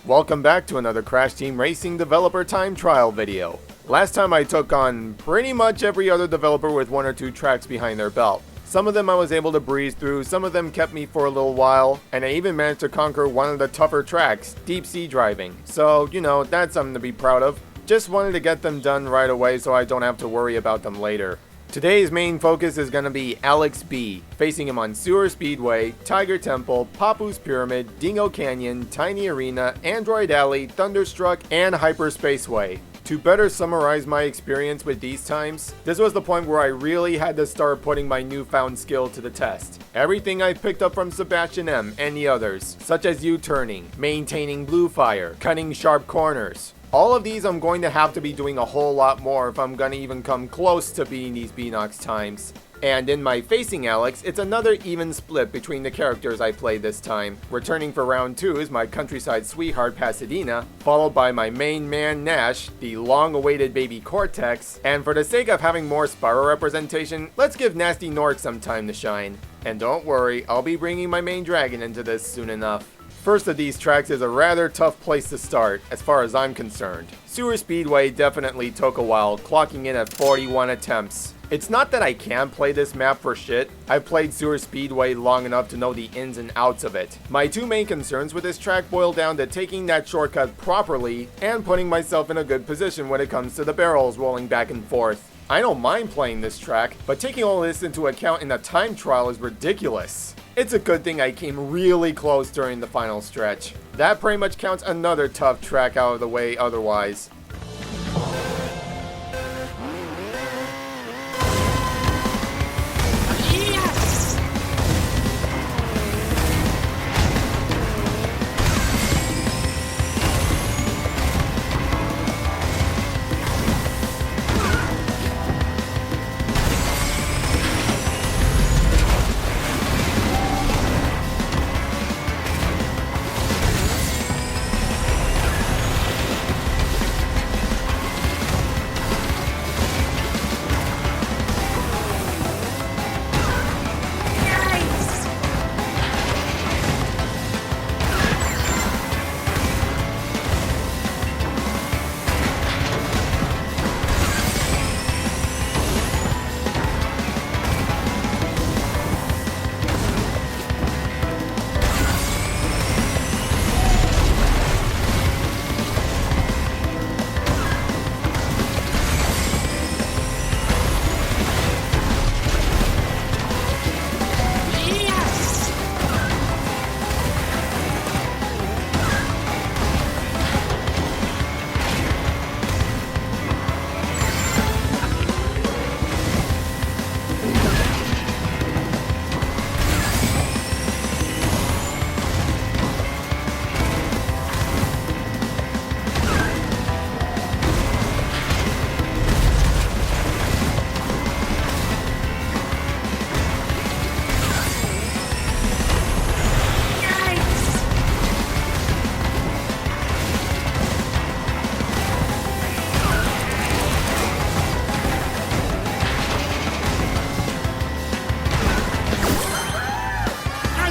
Welcome back to another Crash Team Racing developer time trial video. Last time I took on pretty much every other developer with one or two tracks behind their belt. Some of them I was able to breeze through, some of them kept me for a little while, and I even managed to conquer one of the tougher tracks, deep sea driving. So, you know, that's something to be proud of. Just wanted to get them done right away so I don't have to worry about them later. Today's main focus is going to be Alex B, facing him on Sewer Speedway, Tiger Temple, Papoose Pyramid, Dingo Canyon, Tiny Arena, Android Alley, Thunderstruck, and Hyperspace Way. To better summarize my experience with these times, this was the point where I really had to start putting my newfound skill to the test. Everything I picked up from Sebastian M and the others, such as U-turning, maintaining blue fire, cutting sharp corners. All of these I'm going to have to be doing a whole lot more if I'm gonna even come close to beating these Beenox times. And in my Facing Alex, it's another even split between the characters I played this time. Returning for round 2 is my countryside sweetheart Pasadena, followed by my main man Nash, the long-awaited baby Cortex, and for the sake of having more Spyro representation, let's give Nasty Nork some time to shine. And don't worry, I'll be bringing my main dragon into this soon enough. First of these tracks is a rather tough place to start, as far as I'm concerned. Sewer Speedway definitely took a while, clocking in at 41 attempts. It's not that I can play this map for shit, I've played Sewer Speedway long enough to know the ins and outs of it. My two main concerns with this track boil down to taking that shortcut properly, and putting myself in a good position when it comes to the barrels rolling back and forth. I don't mind playing this track, but taking all this into account in a time trial is ridiculous. It's a good thing I came really close during the final stretch. That pretty much counts another tough track out of the way otherwise.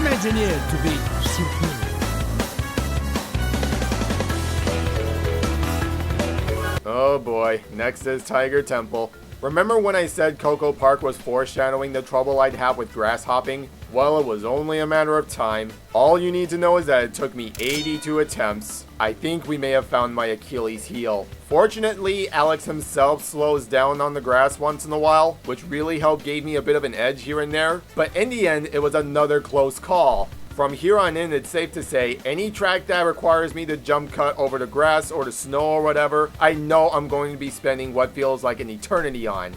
Engineered to be superior. Oh boy, next is Tiger Temple. Remember when I said Coco Park was foreshadowing the trouble I'd have with grass hopping? Well, it was only a matter of time. All you need to know is that it took me 82 attempts. I think we may have found my Achilles heel. Fortunately, Alex himself slows down on the grass once in a while, which really helped gave me a bit of an edge here and there. But in the end, it was another close call. From here on in, it's safe to say, any track that requires me to jump cut over the grass or the snow or whatever, I know I'm going to be spending what feels like an eternity on.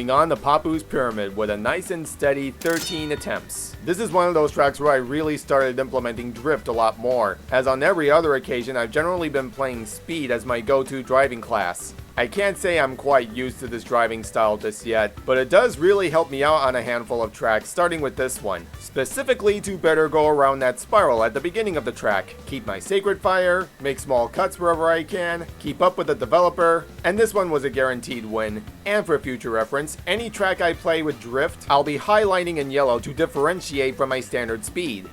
Moving on to Papoose Pyramid with a nice and steady 13 attempts. This is one of those tracks where I really started implementing drift a lot more, as on every other occasion I've generally been playing speed as my go-to driving class. I can't say I'm quite used to this driving style just yet, but it does really help me out on a handful of tracks, starting with this one. Specifically to better go around that spiral at the beginning of the track, keep my sacred fire, make small cuts wherever I can, keep up with the developer, and this one was a guaranteed win. And for future reference, any track I play with drift, I'll be highlighting in yellow to differentiate from my standard speed.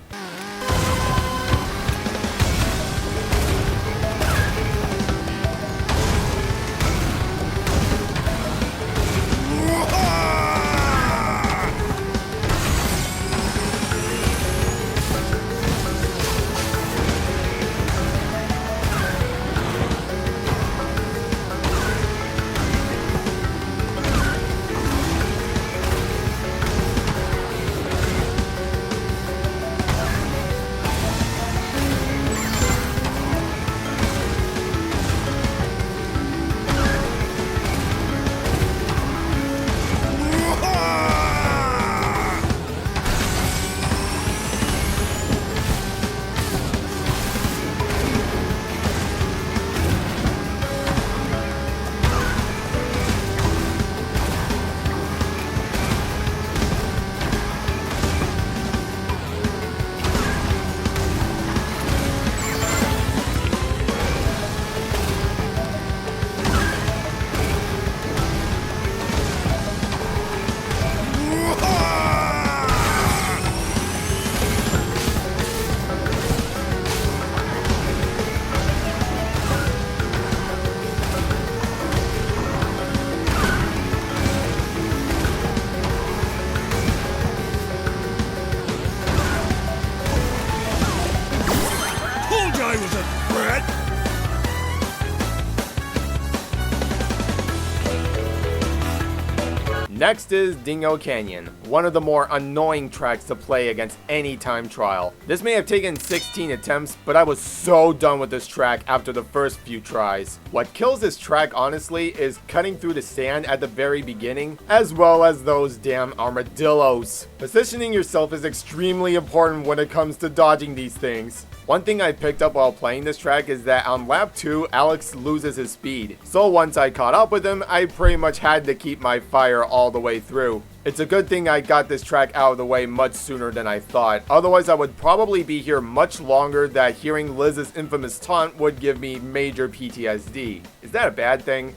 Next is Dingo Canyon, one of the more annoying tracks to play against any time trial. This may have taken 16 attempts, but I was so done with this track after the first few tries. What kills this track honestly is cutting through the sand at the very beginning, as well as those damn armadillos. Positioning yourself is extremely important when it comes to dodging these things. One thing I picked up while playing this track is that on lap 2, Alex loses his speed. So once I caught up with him, I pretty much had to keep my fire all the way through. It's a good thing I got this track out of the way much sooner than I thought. Otherwise I would probably be here much longer, that hearing Liz's infamous taunt would give me major PTSD. Is that a bad thing?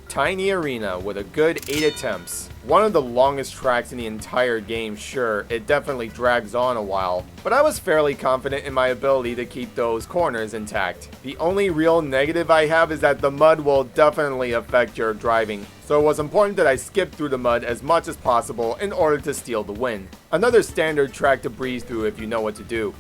Tiny arena with a good 8 attempts. One of the longest tracks in the entire game, sure, it definitely drags on a while, but I was fairly confident in my ability to keep those corners intact. The only real negative I have is that the mud will definitely affect your driving, so it was important that I skip through the mud as much as possible in order to steal the win. Another standard track to breeze through if you know what to do.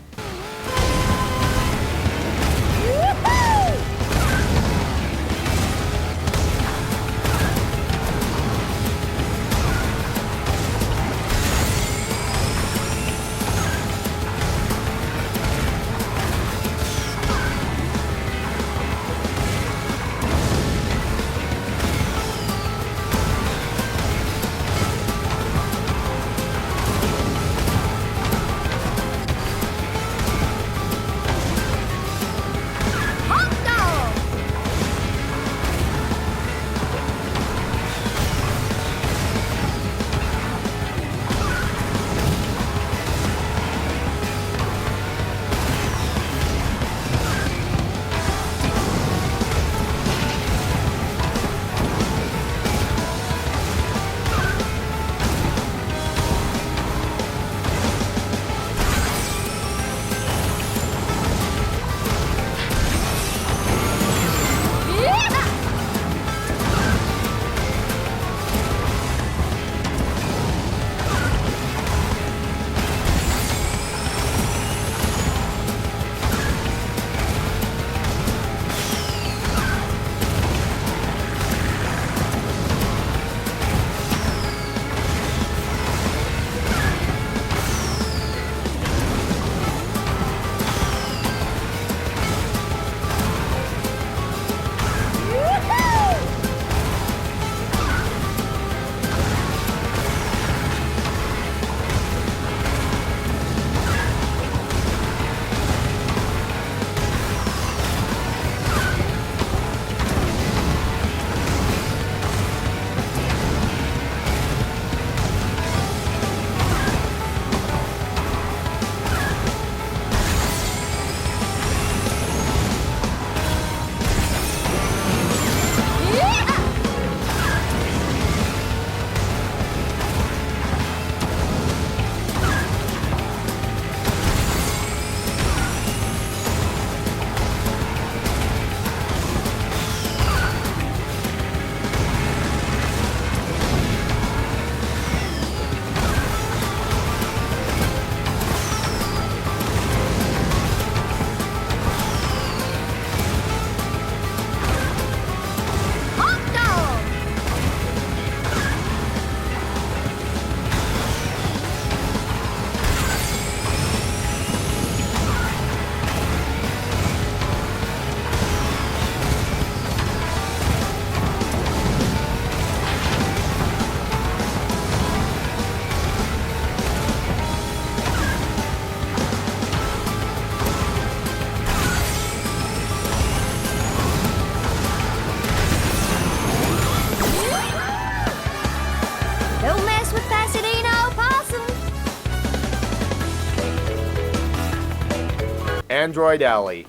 Android Alley.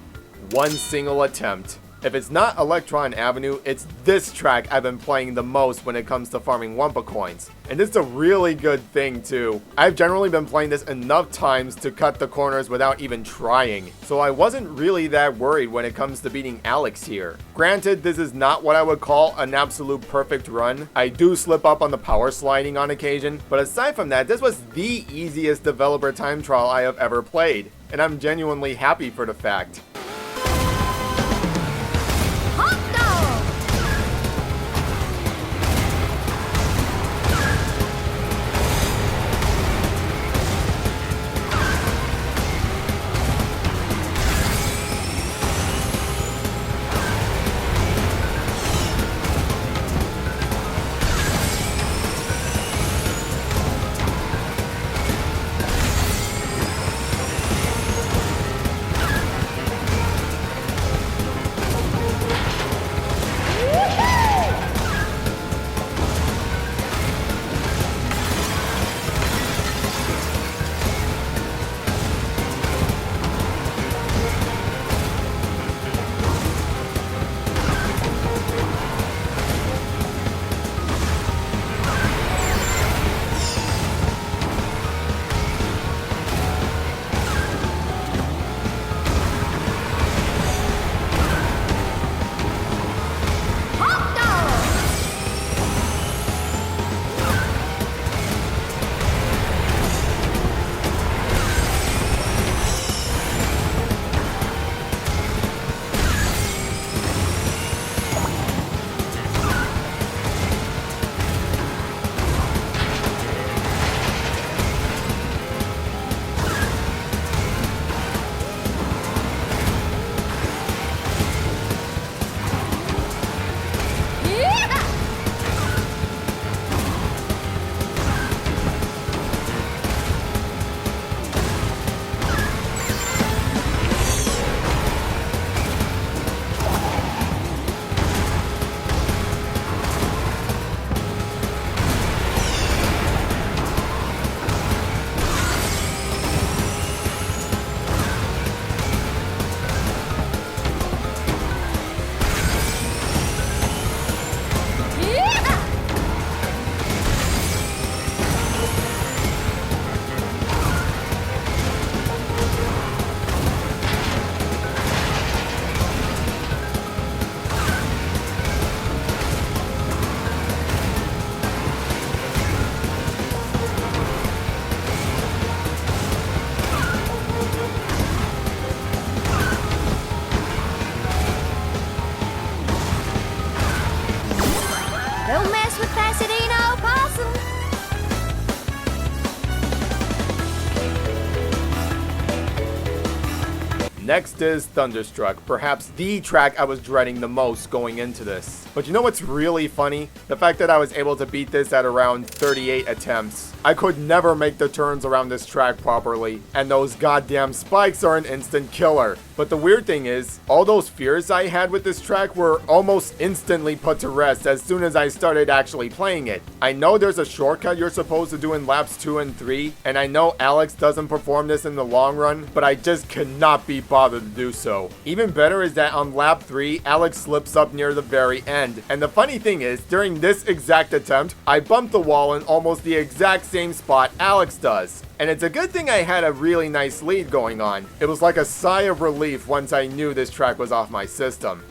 One single attempt. If it's not Electron Avenue, it's this track I've been playing the most when it comes to farming Wumpa coins. And it's a really good thing too. I've generally been playing this enough times to cut the corners without even trying, so I wasn't really that worried when it comes to beating Alex here. Granted, this is not what I would call an absolute perfect run. I do slip up on the power sliding on occasion, but aside from that, this was the easiest developer time trial I have ever played, and I'm genuinely happy for the fact. Next is Thunderstruck, perhaps the track I was dreading the most going into this. But you know what's really funny? The fact that I was able to beat this at around 38 attempts. I could never make the turns around this track properly, and those goddamn spikes are an instant killer. But the weird thing is, all those fears I had with this track were almost instantly put to rest as soon as I started actually playing it. I know there's a shortcut you're supposed to do in laps 2 and 3, and I know Alex doesn't perform this in the long run, but I just cannot be bothered to do so. Even better is that on lap 3, Alex slips up near the very end, and the funny thing is, during this exact attempt, I bumped the wall in almost the exact same spot Alex does. And it's a good thing I had a really nice lead going on. It was like a sigh of relief once I knew this track was off my system.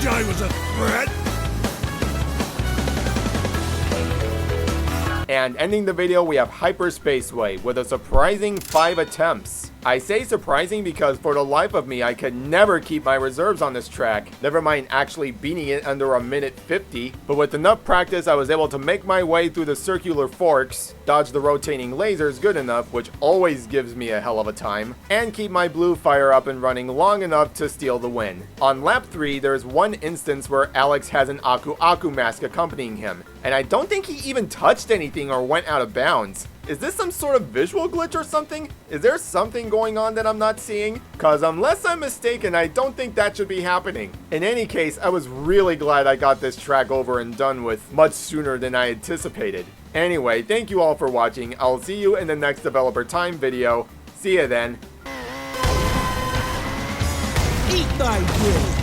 I was a threat. And ending the video, we have Hyperspace Way with a surprising 5 attempts. I say surprising because for the life of me, I could never keep my reserves on this track, never mind actually beating it under a minute 50, but with enough practice I was able to make my way through the circular forks, dodge the rotating lasers good enough, which always gives me a hell of a time, and keep my blue fire up and running long enough to steal the win. On lap 3, there's one instance where Alex has an Aku Aku mask accompanying him, and I don't think he even touched anything or went out of bounds. Is this some sort of visual glitch or something? Is there something going on that I'm not seeing? Cause unless I'm mistaken, I don't think that should be happening. In any case, I was really glad I got this track over and done with much sooner than I anticipated. Anyway, thank you all for watching. I'll see you in the next developer time video. See ya then. Eat thy will.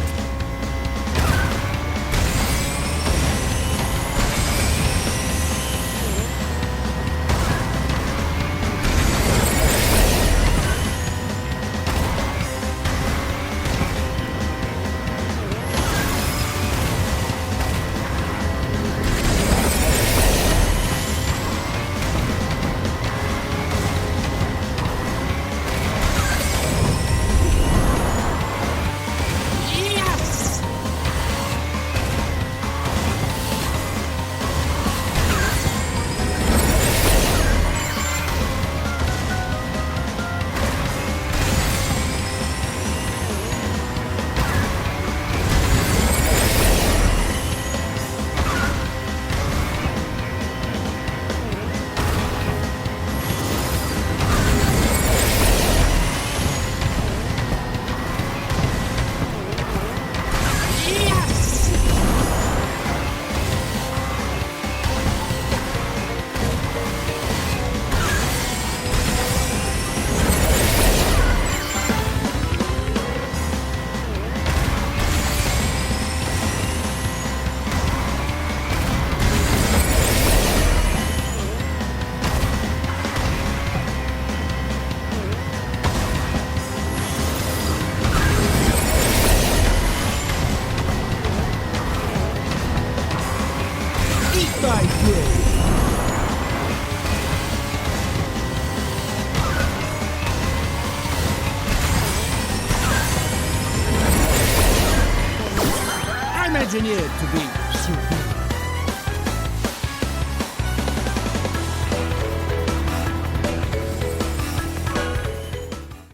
thy will. I'm engineered to be superior.